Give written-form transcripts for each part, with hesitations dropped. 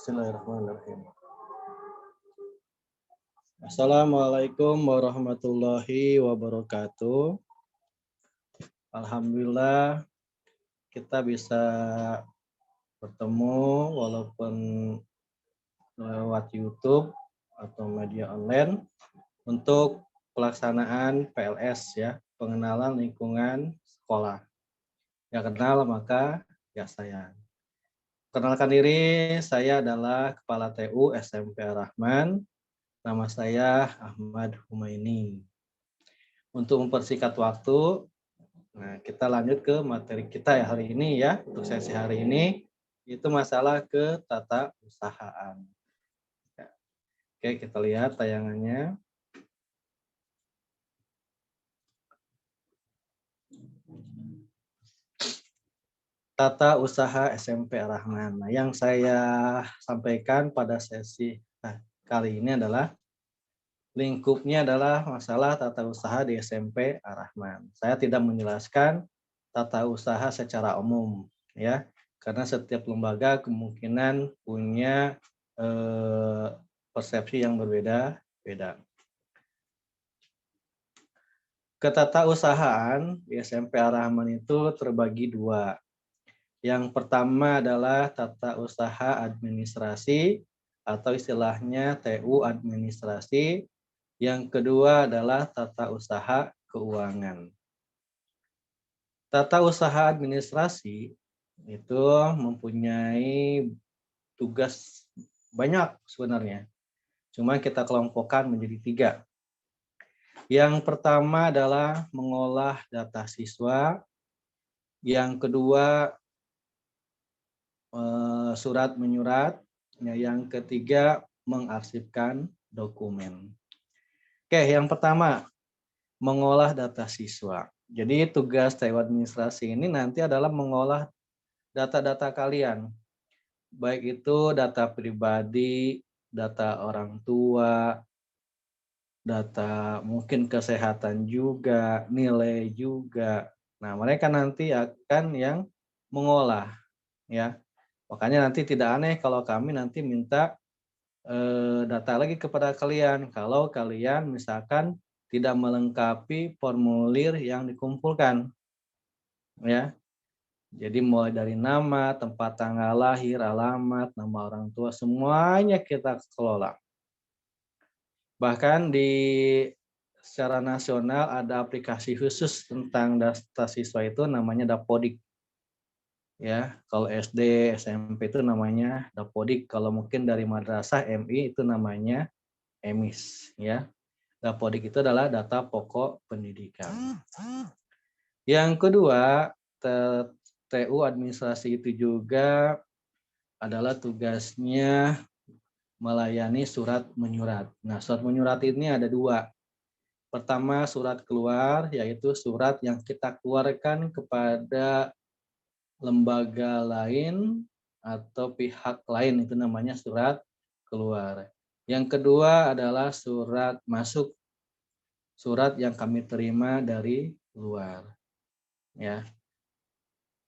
Bismillahirrahmanirrahim. Assalamualaikum warahmatullahi wabarakatuh. Alhamdulillah kita bisa bertemu walaupun lewat YouTube atau media online untuk pelaksanaan PLS ya, pengenalan lingkungan sekolah. Yang kenal maka ya saya. Kenalkan diri, saya adalah Kepala TU SMP Ar-Rahman. Nama saya Ahmad Humaini. Untuk mempersingkat waktu, nah kita lanjut ke materi kita ya hari ini ya. Untuk sesi hari ini itu masalah ketatausahaan. Ya. Oke, kita lihat tayangannya. Tata usaha SMP Ar-Rahman. Nah, yang saya sampaikan pada sesi kali ini adalah lingkupnya adalah masalah tata usaha di SMP Ar-Rahman. Saya tidak menjelaskan tata usaha secara umum ya, karena setiap lembaga kemungkinan punya persepsi yang berbeda-beda. Ketatausahaan di SMP Ar-Rahman itu terbagi dua. Yang pertama adalah tata usaha administrasi atau istilahnya TU administrasi. Yang kedua adalah tata usaha keuangan. Tata usaha administrasi itu mempunyai tugas banyak sebenarnya. Cuma kita kelompokkan menjadi 3. Yang pertama adalah mengolah data siswa. Yang kedua surat menyurat. Yang ketiga mengarsipkan dokumen. Oke, yang pertama mengolah data siswa. Jadi tugas TU administrasi ini nanti adalah mengolah data-data kalian. Baik itu data pribadi, data orang tua, data mungkin kesehatan juga, nilai juga. Nah, mereka nanti akan yang mengolah ya. Makanya nanti tidak aneh kalau kami nanti minta data lagi kepada kalian kalau kalian misalkan tidak melengkapi formulir yang dikumpulkan ya. Jadi mulai dari nama, tempat tanggal lahir, alamat, nama orang tua semuanya kita kelola. Bahkan secara nasional ada aplikasi khusus tentang data siswa itu namanya Dapodik. Ya, kalau SD, SMP itu namanya Dapodik. Kalau mungkin dari madrasah MI itu namanya EMIS ya. Dapodik itu adalah data pokok pendidikan. Yang kedua, TU administrasi itu juga adalah tugasnya melayani surat menyurat. Nah, surat menyurat ini ada 2. Pertama, surat keluar, yaitu surat yang kita keluarkan kepada lembaga lain atau pihak lain, itu namanya surat keluar. Yang kedua adalah surat masuk, surat yang kami terima dari luar. Ya.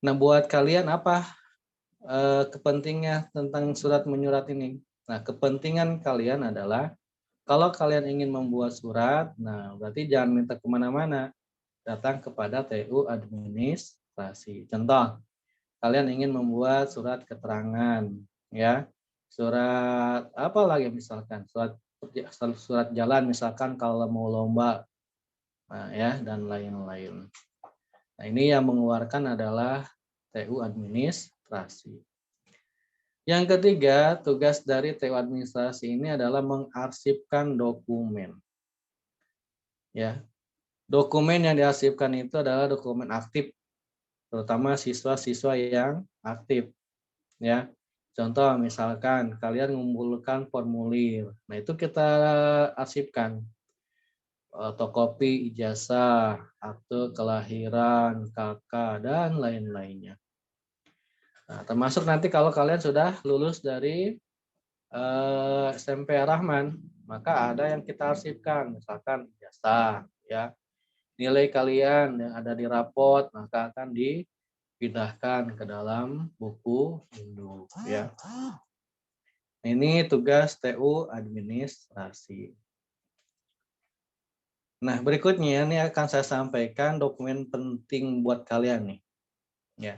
Nah, buat kalian apa kepentingannya tentang surat menyurat ini? Nah, kepentingan kalian adalah kalau kalian ingin membuat surat, nah berarti jangan minta kemana-mana, datang kepada TU administrasi. Contoh, kalian ingin membuat surat keterangan, ya, surat apa lagi misalkan, surat jalan misalkan kalau mau lomba, nah, ya dan lain-lain. Nah, ini yang mengeluarkan adalah TU administrasi. Yang ketiga, tugas dari TU administrasi ini adalah mengarsipkan dokumen. Ya. Dokumen yang diarsipkan itu adalah dokumen aktif, terutama siswa-siswa yang aktif. Ya. Contoh misalkan kalian mengumpulkan formulir. Nah, itu kita arsipkan. Fotokopi ijazah, akte kelahiran, KK dan lain-lainnya. Nah, termasuk nanti kalau kalian sudah lulus dari SMP Ar-Rahman, maka ada yang kita arsipkan, misalkan ijazah, ya, nilai kalian yang ada di rapot, maka akan dipindahkan ke dalam buku induk, ya. Ini tugas TU administrasi. Nah, berikutnya ini akan saya sampaikan dokumen penting buat kalian nih. Ya.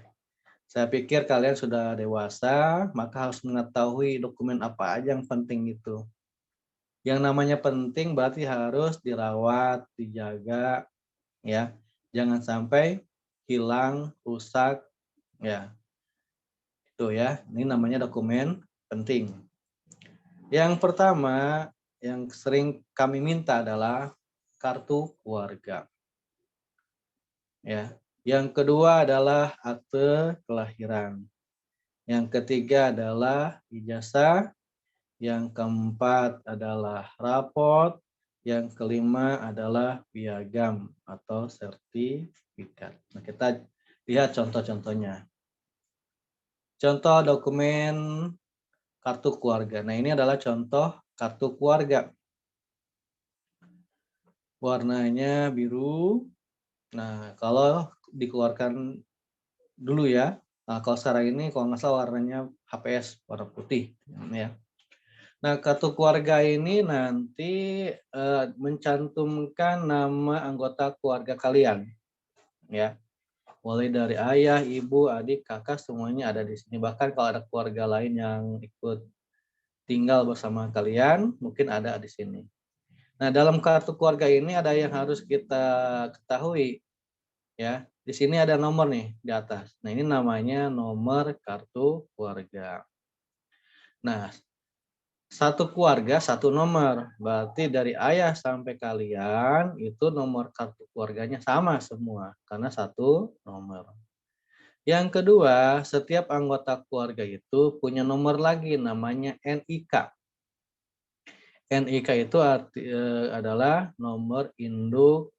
Saya pikir kalian sudah dewasa, maka harus mengetahui dokumen apa aja yang penting itu. Yang namanya penting berarti harus dirawat, dijaga, ya. Jangan sampai hilang, rusak, ya. Itu ya. Ini namanya dokumen penting. Yang pertama yang sering kami minta adalah kartu keluarga. Ya. Yang kedua adalah akte kelahiran. Yang ketiga adalah ijazah. Yang keempat adalah raport. Yang kelima adalah piagam atau sertifikat. Nah, kita lihat contoh-contohnya. Contoh dokumen kartu keluarga. Nah, ini adalah contoh kartu keluarga. Warnanya biru. Nah, kalau dikeluarkan dulu ya. Nah, kalau sekarang ini kalau nggak salah warnanya HPS, warna putih. Ya. Nah, kartu keluarga ini nanti mencantumkan nama anggota keluarga kalian. Ya. Mulai dari ayah, ibu, adik, kakak, semuanya ada di sini. Bahkan kalau ada keluarga lain yang ikut tinggal bersama kalian, mungkin ada di sini. Nah, dalam kartu keluarga ini ada yang harus kita ketahui. Ya, di sini ada nomor nih di atas. Nah, ini namanya nomor kartu keluarga. Nah, satu keluarga satu nomor. Berarti dari ayah sampai kalian itu nomor kartu keluarganya sama semua karena satu nomor. Yang kedua, setiap anggota keluarga itu punya nomor lagi namanya NIK. NIK itu adalah nomor induk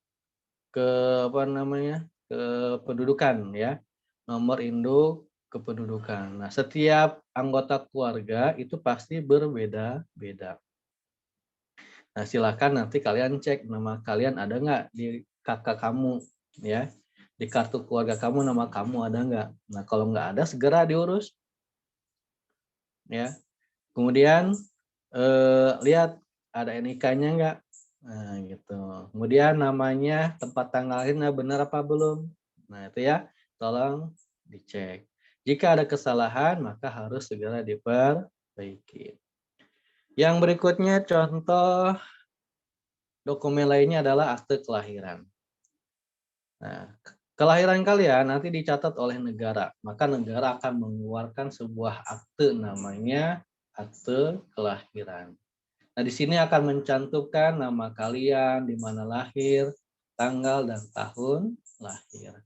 ke apa namanya? Kependudukan ya. Nomor induk kependudukan. Nah, setiap anggota keluarga itu pasti berbeda-beda. Nah, silakan nanti kalian cek nama kalian ada nggak di kakak kamu ya. Di kartu keluarga kamu nama kamu ada nggak? Nah, kalau nggak ada segera diurus ya. Kemudian lihat ada NIK-nya nggak? Nah, gitu. Kemudian namanya, tempat tanggal lahirnya benar apa belum? Nah, itu ya, tolong dicek. Jika ada kesalahan, maka harus segera diperbaiki. Yang berikutnya, contoh dokumen lainnya adalah akte kelahiran. Nah, kelahiran kalian nanti dicatat oleh negara, maka negara akan mengeluarkan sebuah akte namanya akte kelahiran. Nah, di sini akan mencantumkan nama kalian, di mana lahir, tanggal dan tahun lahir,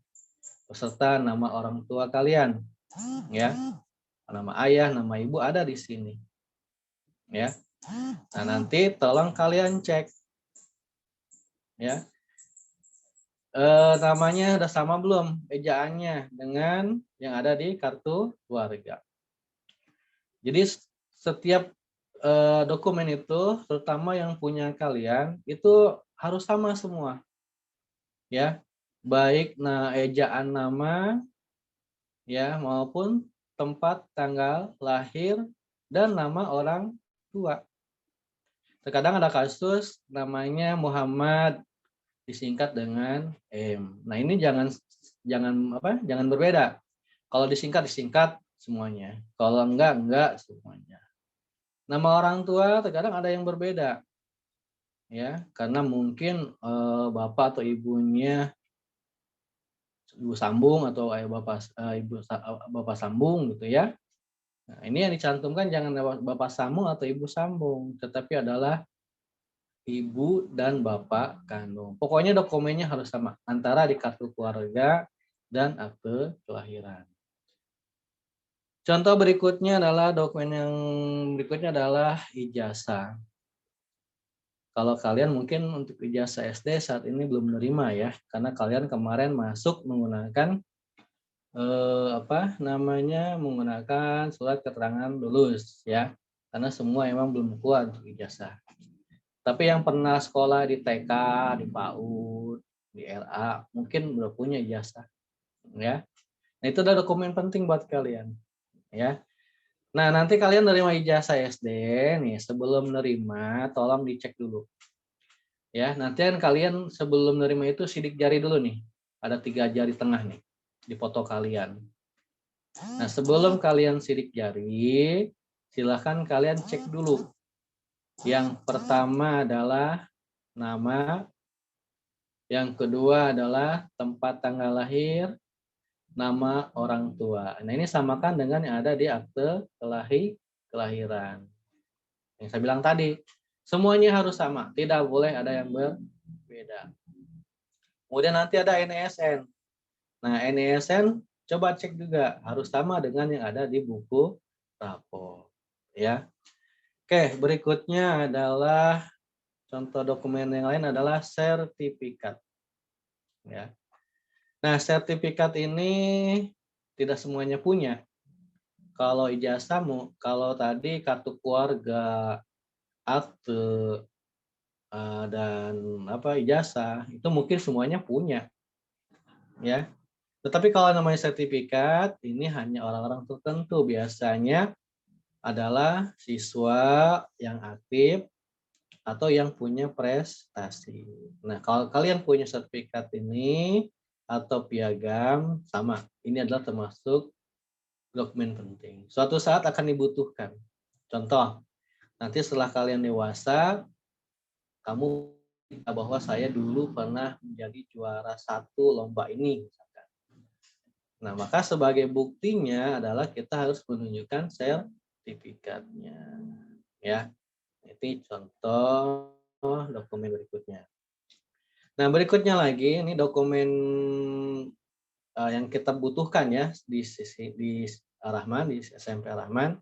beserta nama orang tua kalian, ya. Nama ayah, nama ibu ada di sini, ya. Nah, nanti tolong kalian cek, ya. Namanya udah sama belum ejaannya dengan yang ada di kartu keluarga. Jadi setiap dokumen itu, terutama yang punya kalian, itu harus sama semua. Ya, baik ejaan nama ya maupun tempat tanggal lahir dan nama orang tua. Terkadang ada kasus namanya Muhammad disingkat dengan M. Nah, ini jangan berbeda. Kalau disingkat semuanya. Kalau enggak semuanya. Nama orang tua terkadang ada yang berbeda. Ya, karena mungkin bapak atau ibunya ibu sambung atau ayah bapak sambung gitu ya. Nah, ini yang dicantumkan jangan bapak sambung atau ibu sambung, tetapi adalah ibu dan bapak kandung. Pokoknya dokumennya harus sama antara di kartu keluarga dan akte kelahiran. Contoh berikutnya adalah dokumen yang berikutnya adalah ijazah. Kalau kalian mungkin untuk ijazah SD saat ini belum menerima ya, karena kalian kemarin masuk menggunakan menggunakan surat keterangan lulus ya, karena semua emang belum kuat untuk ijazah. Tapi yang pernah sekolah di TK, di PAUD, di LA, mungkin udah punya ijazah ya. Nah, itu adalah dokumen penting buat kalian ya. Nah, nanti kalian nerima ijazah SD nih, sebelum nerima tolong dicek dulu. Ya, nanti kan kalian sebelum nerima itu sidik jari dulu nih. Ada 3 jari tengah nih di foto kalian. Nah, sebelum kalian sidik jari, silahkan kalian cek dulu. Yang pertama adalah nama, yang kedua adalah tempat tanggal lahir, nama orang tua. Nah, ini samakan dengan yang ada di akte kelahiran. Yang saya bilang tadi, semuanya harus sama, tidak boleh ada yang berbeda. Kemudian nanti ada NISN. Nah, NISN coba cek juga harus sama dengan yang ada di buku rapor, ya. Oke, berikutnya adalah contoh dokumen yang lain adalah sertifikat, ya. Nah, sertifikat ini tidak semuanya punya. Kalau ijazahmu, kalau tadi kartu keluarga, akte, dan ijazah itu mungkin semuanya punya, ya. Tetapi kalau namanya sertifikat ini hanya orang-orang tertentu, biasanya adalah siswa yang aktif atau yang punya prestasi. Nah, kalau kalian punya sertifikat ini atau piagam, sama. Ini adalah termasuk dokumen penting. Suatu saat akan dibutuhkan. Contoh, nanti setelah kalian dewasa, kamu bahwa saya dulu pernah menjadi juara 1 lomba ini. Nah, maka sebagai buktinya adalah kita harus menunjukkan sertifikatnya. Ya, itu contoh dokumen berikutnya. Nah, berikutnya lagi ini dokumen yang kita butuhkan ya di Rahman, di SMP Rahman.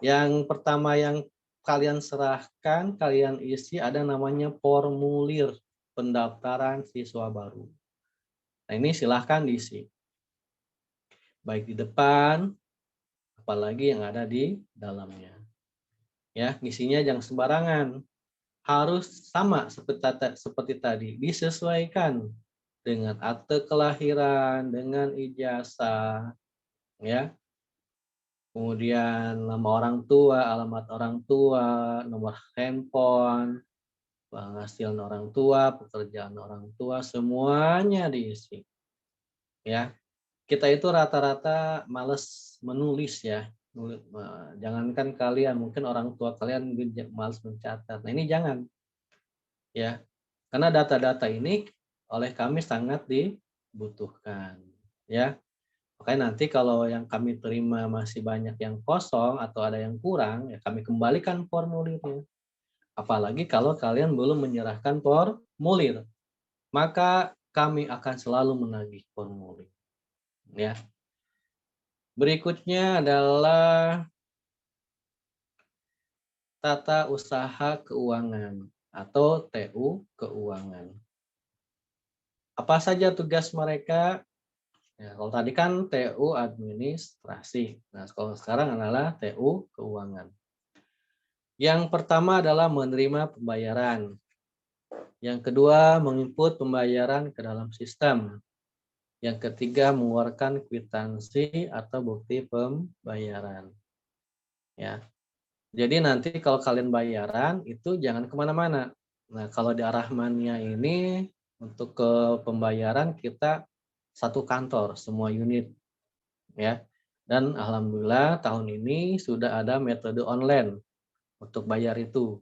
Yang pertama yang kalian serahkan, kalian isi ada namanya formulir pendaftaran siswa baru. Nah, ini silahkan diisi. Baik di depan, apalagi yang ada di dalamnya. Ya, ngisinya jangan sembarangan. Harus sama seperti tadi, disesuaikan dengan akte kelahiran, dengan ijazah, ya. Kemudian nama orang tua, alamat orang tua, nomor handphone, penghasilan orang tua, pekerjaan orang tua, semuanya diisi. Ya, kita itu rata-rata males menulis ya. Jangankan kalian, mungkin orang tua kalian males mencatat. Nah, ini jangan ya. Karena data-data ini oleh kami sangat dibutuhkan ya. Makanya nanti kalau yang kami terima masih banyak yang kosong atau ada yang kurang, ya kami kembalikan formulirnya. Apalagi kalau kalian belum menyerahkan formulir, maka kami akan selalu menagih formulir. Ya. Berikutnya adalah tata usaha keuangan atau TU keuangan. Apa saja tugas mereka? Ya, kalau tadi kan TU administrasi. Nah, kalau sekarang adalah TU keuangan. Yang pertama adalah menerima pembayaran. Yang kedua, menginput pembayaran ke dalam sistem. Yang ketiga, mengeluarkan kwitansi atau bukti pembayaran. Ya, jadi nanti kalau kalian bayaran itu jangan kemana-mana. Nah, kalau di Arahmania ini untuk ke pembayaran kita satu kantor, semua unit, ya. Dan alhamdulillah tahun ini sudah ada metode online untuk bayar itu.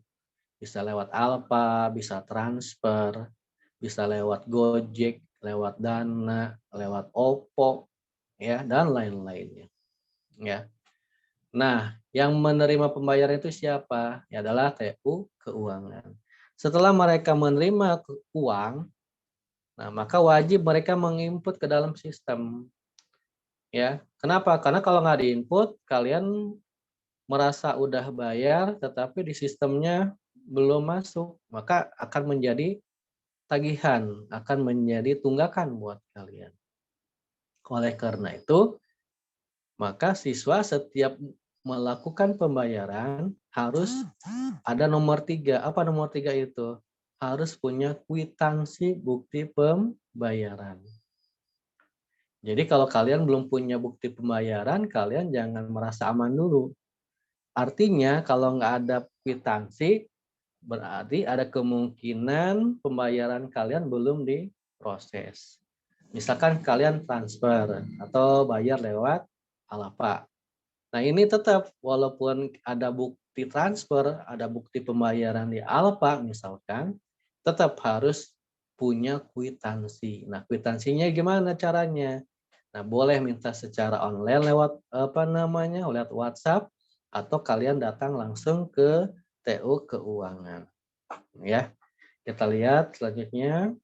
Bisa lewat Alfa, bisa transfer, bisa lewat Gojek, lewat Dana, lewat Oppo, ya, dan lain-lainnya. Ya. Nah, yang menerima pembayaran itu siapa? Ya adalah TU keuangan. Setelah mereka menerima uang, nah maka wajib mereka menginput ke dalam sistem. Ya, kenapa? Karena kalau nggak diinput, kalian merasa udah bayar, tetapi di sistemnya belum masuk, maka akan menjadi tagihan, akan menjadi tunggakan buat kalian. Oleh karena itu, maka siswa setiap melakukan pembayaran harus ada nomor 3. Apa nomor 3 itu? Harus punya kwitansi bukti pembayaran. Jadi kalau kalian belum punya bukti pembayaran, kalian jangan merasa aman dulu. Artinya kalau nggak ada kwitansi, berarti ada kemungkinan pembayaran kalian belum diproses. Misalkan kalian transfer atau bayar lewat Alapay. Nah, ini tetap walaupun ada bukti transfer, ada bukti pembayaran di Alpha misalkan, tetap harus punya kwitansi. Nah, kwitansinya gimana caranya? Nah, boleh minta secara online lewat lewat WhatsApp atau kalian datang langsung ke TU Keuangan. Ya, kita lihat selanjutnya.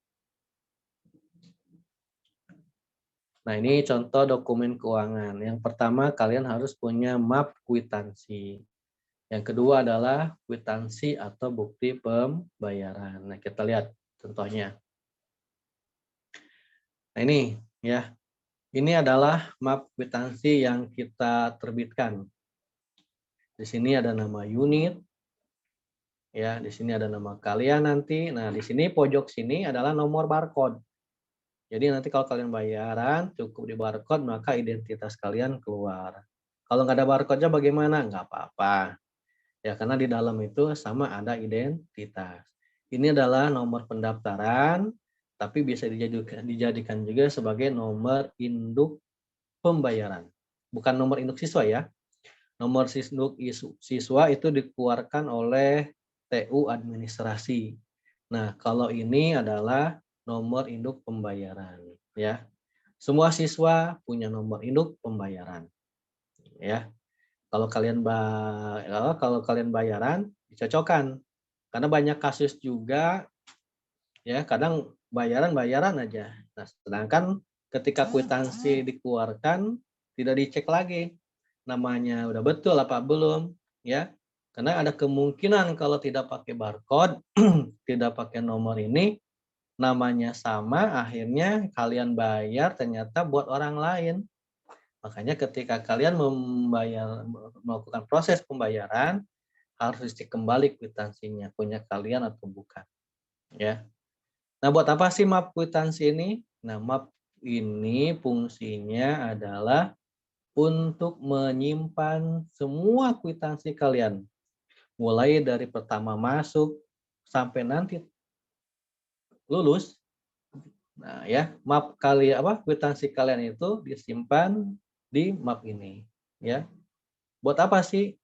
Nah, ini contoh dokumen keuangan. Yang pertama, kalian harus punya map kwitansi. Yang kedua adalah kwitansi atau bukti pembayaran. Nah, kita lihat contohnya. Nah, ini ya. Ini adalah map kwitansi yang kita terbitkan. Di sini ada nama unit, ya, di sini ada nama kalian nanti. Nah, di sini pojok sini adalah nomor barcode. Jadi nanti kalau kalian bayaran cukup di barcode maka identitas kalian keluar. Kalau nggak ada barcode-nya bagaimana? Nggak apa-apa. Ya, karena di dalam itu sama ada identitas. Ini adalah nomor pendaftaran, tapi bisa dijadikan juga sebagai nomor induk pembayaran. Bukan nomor induk siswa ya. Nomor induk siswa itu dikeluarkan oleh TU administrasi. Nah, kalau ini adalah nomor induk pembayaran ya. Semua siswa punya nomor induk pembayaran ya. Kalau kalian bayaran dicocokkan. Karena banyak kasus juga ya, kadang bayaran aja. Nah, sedangkan ketika kwitansi dikeluarkan tidak dicek lagi namanya udah betul apa belum ya. Karena ada kemungkinan kalau tidak pakai barcode, tidak pakai nomor ini, namanya sama, akhirnya kalian bayar ternyata buat orang lain. Makanya ketika kalian melakukan proses pembayaran, harus dicek kembali kwitansinya, punya kalian atau bukan. Ya. Nah, buat apa sih map kwitansi ini? Nah, map ini fungsinya adalah untuk menyimpan semua kwitansi kalian. Mulai dari pertama masuk sampai nanti lulus. Nah, ya, map kwitansi kalian itu disimpan di map ini, ya. Buat apa sih?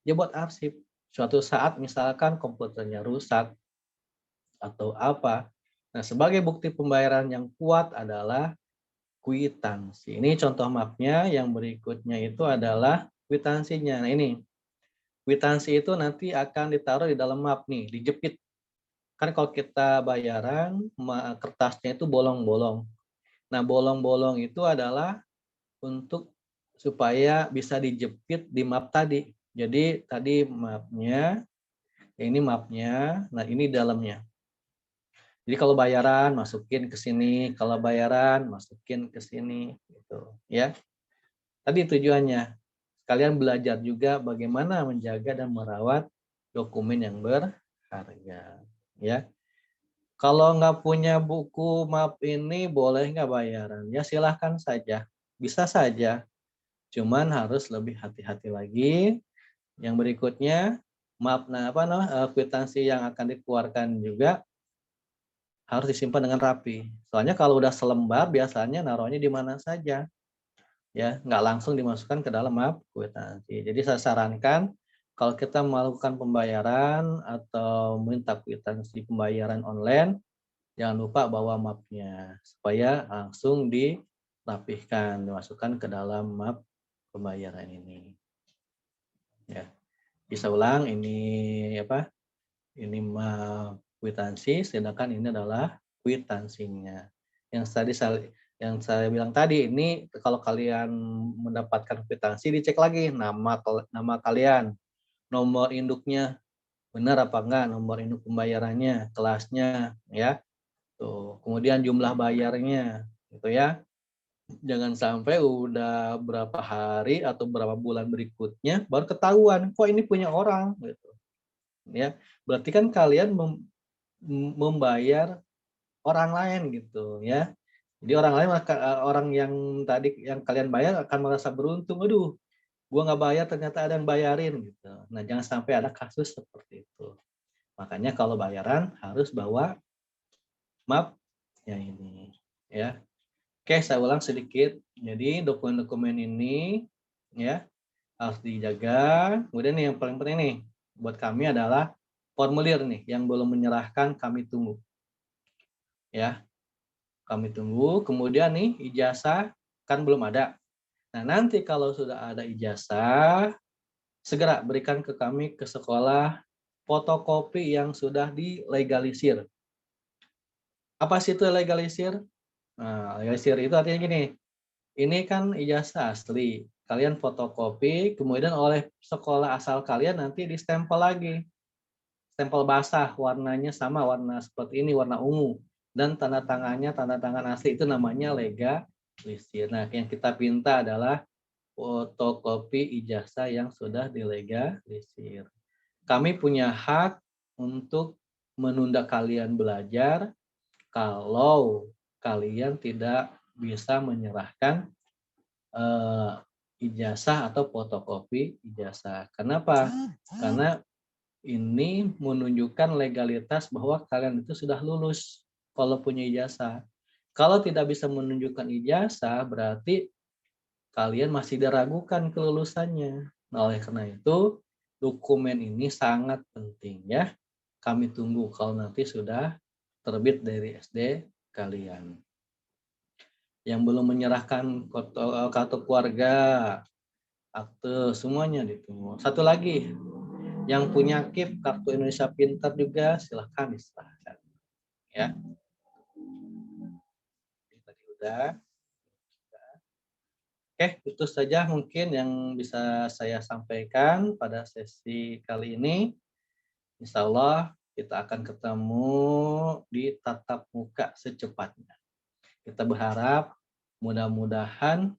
Ya buat arsip. Suatu saat misalkan komputernya rusak atau apa. Nah, sebagai bukti pembayaran yang kuat adalah kwitansi. Ini contoh mapnya, yang berikutnya itu adalah kwitansinya. Nah, ini. Kwitansi itu nanti akan ditaruh di dalam map nih, dijepit. Kan kalau kita bayaran, kertasnya itu bolong-bolong. Nah, bolong-bolong itu adalah untuk supaya bisa dijepit di map tadi. Jadi tadi mapnya, ini mapnya, nah ini dalamnya. Jadi kalau bayaran masukin ke sini, kalau bayaran masukin ke sini, gitu ya. Tadi tujuannya kalian belajar juga bagaimana menjaga dan merawat dokumen yang berharga, ya. Kalau nggak punya buku map ini boleh nggak bayaran? Ya silahkan saja, bisa saja. Cuman harus lebih hati-hati lagi. Yang berikutnya, kwitansi yang akan dikeluarkan juga harus disimpan dengan rapi. Soalnya kalau udah selembar biasanya naruhnya di mana saja, ya nggak langsung dimasukkan ke dalam map kwitansi. Jadi saya sarankan kalau kita melakukan pembayaran atau minta kwitansi pembayaran online, jangan lupa bawa mapnya supaya langsung dirapihkan, dimasukkan ke dalam map pembayaran ini. Ya, bisa ulang ini apa? Ini map kwitansi, sedangkan ini adalah kwitansinya. Yang saya bilang tadi, ini kalau kalian mendapatkan kwitansi dicek lagi nama kalian, nomor induknya benar apa enggak, nomor induk pembayarannya, kelasnya, ya. Tuh, kemudian jumlah bayarnya, gitu ya. Jangan sampai udah berapa hari atau berapa bulan berikutnya baru ketahuan, kok ini punya orang, gitu. Ya, berarti kan kalian membayar orang lain gitu ya. Jadi orang lain orang yang tadi yang kalian bayar akan merasa beruntung, aduh gua nggak bayar ternyata ada yang bayarin gitu. Nah, jangan sampai ada kasus seperti itu. Makanya kalau bayaran harus bawa map ya ini ya. Oke, saya ulang sedikit. Jadi dokumen-dokumen ini ya harus dijaga. Kemudian nih yang paling penting nih buat kami adalah formulir nih yang belum menyerahkan kami tunggu ya. Kami tunggu. Kemudian nih ijazah kan belum ada. Nah, nanti kalau sudah ada ijazah segera berikan ke kami ke sekolah fotokopi yang sudah dilegalisir. Apa sih itu legalisir? Nah, legalisir itu artinya gini, ini kan ijazah asli, kalian fotokopi, kemudian oleh sekolah asal kalian nanti distempel lagi. Stempel basah, warnanya sama, warna seperti ini, warna ungu. Dan tanda tangannya, tanda tangan asli itu namanya legalisir. Nah, yang kita pinta adalah fotokopi ijazah yang sudah dilegalisir. Kami punya hak untuk menunda kalian belajar kalau kalian tidak bisa menyerahkan eh, ijazah atau fotokopi ijazah. Kenapa? Karena ini menunjukkan legalitas bahwa kalian itu sudah lulus kalau punya ijazah. Kalau tidak bisa menunjukkan ijazah, berarti kalian masih diragukan kelulusannya. Nah, oleh karena itu, dokumen ini sangat penting ya. Kami tunggu kalau nanti sudah terbit dari SD kalian. Yang belum menyerahkan kartu keluarga, akte, semuanya ditunggu. Satu lagi, yang punya KIP, Kartu Indonesia Pintar juga silahkan diserahkan. Ya, tadi udah. Oke, itu saja mungkin yang bisa saya sampaikan pada sesi kali ini. Insya Allah kita akan ketemu di tatap muka secepatnya. Kita berharap mudah-mudahan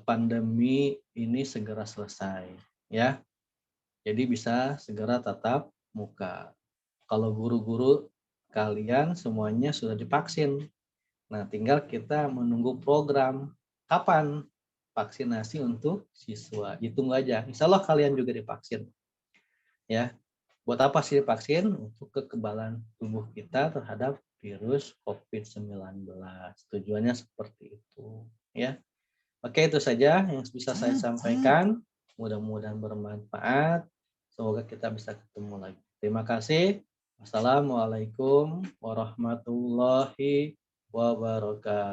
pandemi ini segera selesai, ya. Jadi bisa segera tatap muka. Kalau guru-guru kalian semuanya sudah divaksin. Nah, tinggal kita menunggu program kapan vaksinasi untuk siswa. Ditunggu aja. Insya Allah kalian juga divaksin. Ya, buat apa sih vaksin? Untuk kekebalan tubuh kita terhadap virus COVID-19. Tujuannya seperti itu. Ya, oke, itu saja yang bisa saya sampaikan. Mudah-mudahan bermanfaat. Semoga kita bisa ketemu lagi. Terima kasih. Wassalamualaikum warahmatullahi wabarakatuh.